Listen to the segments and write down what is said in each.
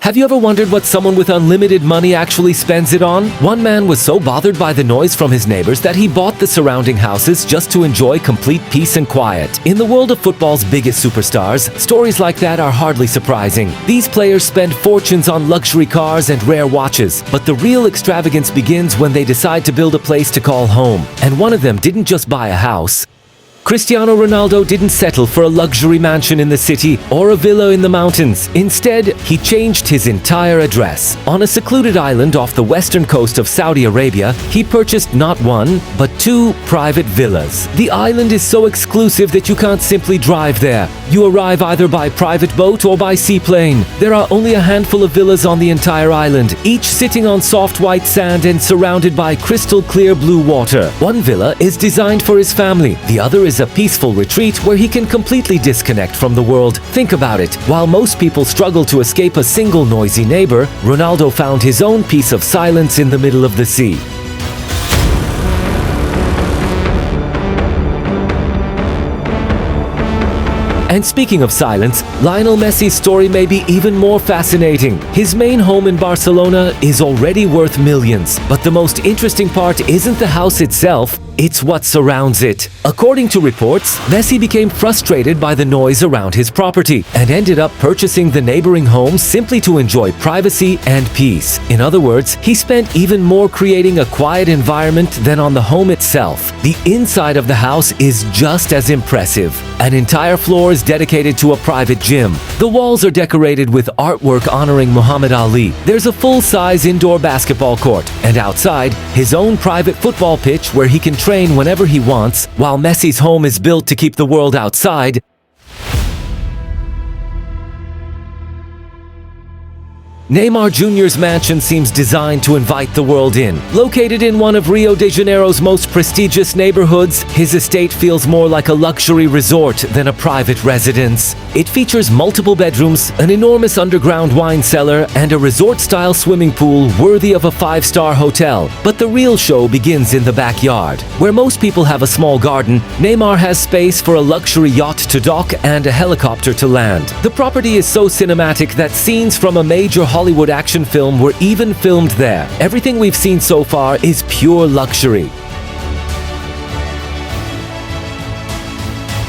Have you ever wondered what someone with unlimited money actually spends it on? One man was so bothered by the noise from his neighbors that he bought the surrounding houses just to enjoy complete peace and quiet. In the world of football's biggest superstars, stories like that are hardly surprising. These players spend fortunes on luxury cars and rare watches, but the real extravagance begins when they decide to build a place to call home. And one of them didn't just buy a house. Cristiano Ronaldo didn't settle for a luxury mansion in the city or a villa in the mountains. Instead, he changed his entire address. On a secluded island off the western coast of Saudi Arabia, he purchased not one, but two private villas. The island is so exclusive that you can't simply drive there. You arrive either by private boat or by seaplane. There are only a handful of villas on the entire island, each sitting on soft white sand and surrounded by crystal clear blue water. One villa is designed for his family. The other is a peaceful retreat where he can completely disconnect from the world. Think about it. While most people struggle to escape a single noisy neighbor, Ronaldo found his own piece of silence in the middle of the sea. And speaking of silence, Lionel Messi's story may be even more fascinating. His main home in Barcelona is already worth millions, but the most interesting part isn't the house itself, it's what surrounds it. According to reports, Messi became frustrated by the noise around his property and ended up purchasing the neighboring home simply to enjoy privacy and peace. In other words, he spent even more creating a quiet environment than on the home itself. The inside of the house is just as impressive. An entire floor is dedicated to a private gym. The walls are decorated with artwork honoring Muhammad Ali. There's a full-size indoor basketball court, and outside, his own private football pitch where he can train whenever he wants. While Messi's home is built to keep the world outside, Neymar Jr.'s mansion seems designed to invite the world in. Located in one of Rio de Janeiro's most prestigious neighborhoods, his estate feels more like a luxury resort than a private residence. It features multiple bedrooms, an enormous underground wine cellar, and a resort-style swimming pool worthy of a five-star hotel. But the real show begins in the backyard. Where most people have a small garden, Neymar has space for a luxury yacht to dock and a helicopter to land. The property is so cinematic that scenes from a major Hollywood action film were even filmed there. Everything we've seen so far is pure luxury.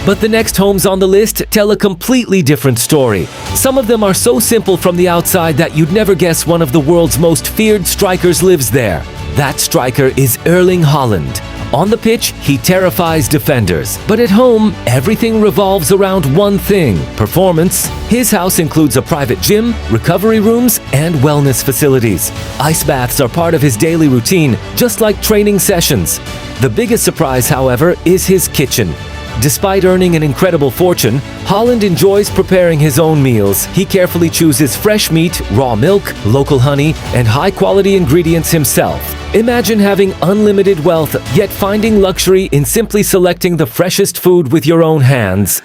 But the next homes on the list tell a completely different story. Some of them are so simple from the outside that you'd never guess one of the world's most feared strikers lives there. That striker is Erling Haaland. On the pitch, he terrifies defenders. But at home, everything revolves around one thing: performance. His house includes a private gym, recovery rooms, and wellness facilities. Ice baths are part of his daily routine, just like training sessions. The biggest surprise, however, is his kitchen. Despite earning an incredible fortune, Haaland enjoys preparing his own meals. He carefully chooses fresh meat, raw milk, local honey, and high-quality ingredients himself. Imagine having unlimited wealth, yet finding luxury in simply selecting the freshest food with your own hands.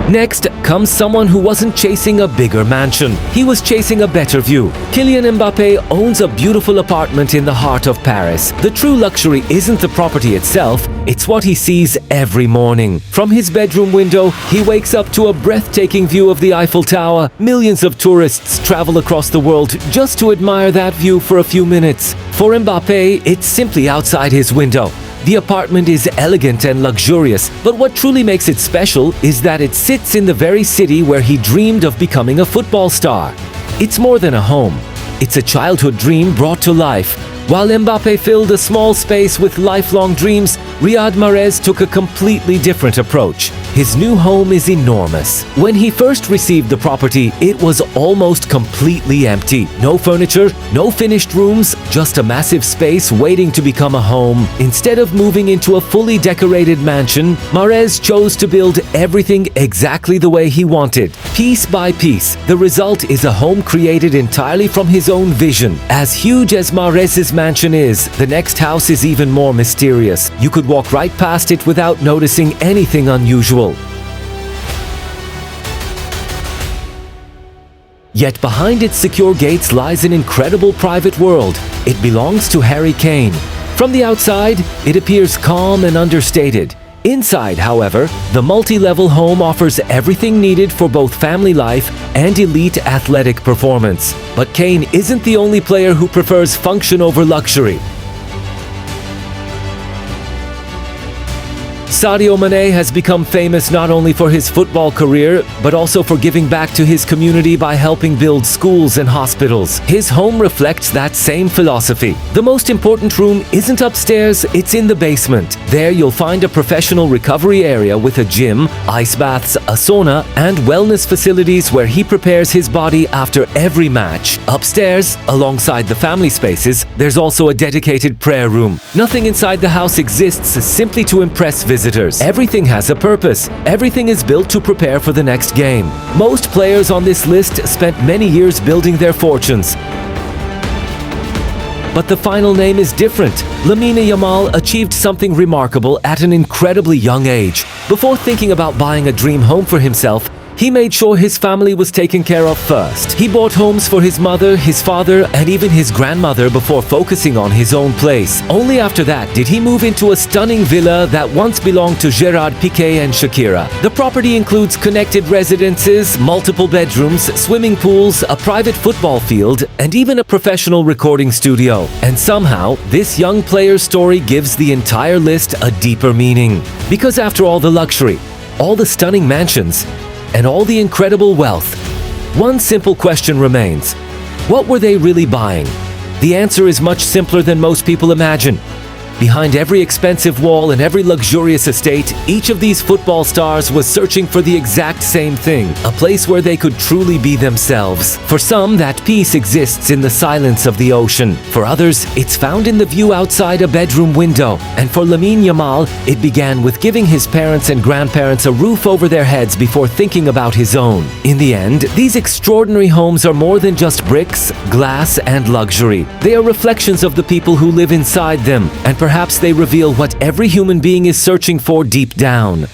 Next comes someone who wasn't chasing a bigger mansion. He was chasing a better view. Kylian Mbappé owns a beautiful apartment in the heart of Paris. The true luxury isn't the property itself, it's what he sees every morning. From his bedroom window, he wakes up to a breathtaking view of the Eiffel Tower. Millions of tourists travel across the world just to admire that view for a few minutes. For Mbappé, it's simply outside his window. The apartment is elegant and luxurious, but what truly makes it special is that it sits in the very city where he dreamed of becoming a football star. It's more than a home. It's a childhood dream brought to life. While Mbappé filled a small space with lifelong dreams, Riyad Mahrez took a completely different approach. His new home is enormous. When he first received the property, it was almost completely empty. No furniture, no finished rooms, just a massive space waiting to become a home. Instead of moving into a fully decorated mansion, Mahrez chose to build everything exactly the way he wanted, piece by piece. The result is a home created entirely from his own vision. As huge as Mahrez's mansion is, the next house is even more mysterious. You could walk right past it without noticing anything unusual. Yet behind its secure gates lies an incredible private world. It belongs to Harry Kane. From the outside, it appears calm and understated. Inside, however, the multi-level home offers everything needed for both family life and elite athletic performance. But Kane isn't the only player who prefers function over luxury. Sadio Mané has become famous not only for his football career, but also for giving back to his community by helping build schools and hospitals. His home reflects that same philosophy. The most important room isn't upstairs, it's in the basement. There you'll find a professional recovery area with a gym, ice baths, a sauna, and wellness facilities where he prepares his body after every match. Upstairs, alongside the family spaces, there's also a dedicated prayer room. Nothing inside the house exists simply to impress visitors. Everything has a purpose. Everything is built to prepare for the next game. Most players on this list spent many years building their fortunes. But the final name is different. Lamine Yamal achieved something remarkable at an incredibly young age. Before thinking about buying a dream home for himself, he made sure his family was taken care of first. He bought homes for his mother, his father, and even his grandmother before focusing on his own place. Only after that did he move into a stunning villa that once belonged to Gerard Piqué and Shakira. The property includes connected residences, multiple bedrooms, swimming pools, a private football field, and even a professional recording studio. And somehow, this young player's story gives the entire list a deeper meaning. Because after all the luxury, all the stunning mansions, and all the incredible wealth, one simple question remains. What were they really buying? The answer is much simpler than most people imagine. Behind every expensive wall and every luxurious estate, each of these football stars was searching for the exact same thing, a place where they could truly be themselves. For some, that peace exists in the silence of the ocean. For others, it's found in the view outside a bedroom window. And for Lamine Yamal, it began with giving his parents and grandparents a roof over their heads before thinking about his own. In the end, these extraordinary homes are more than just bricks, glass, and luxury. They are reflections of the people who live inside them, and perhaps they reveal what every human being is searching for deep down.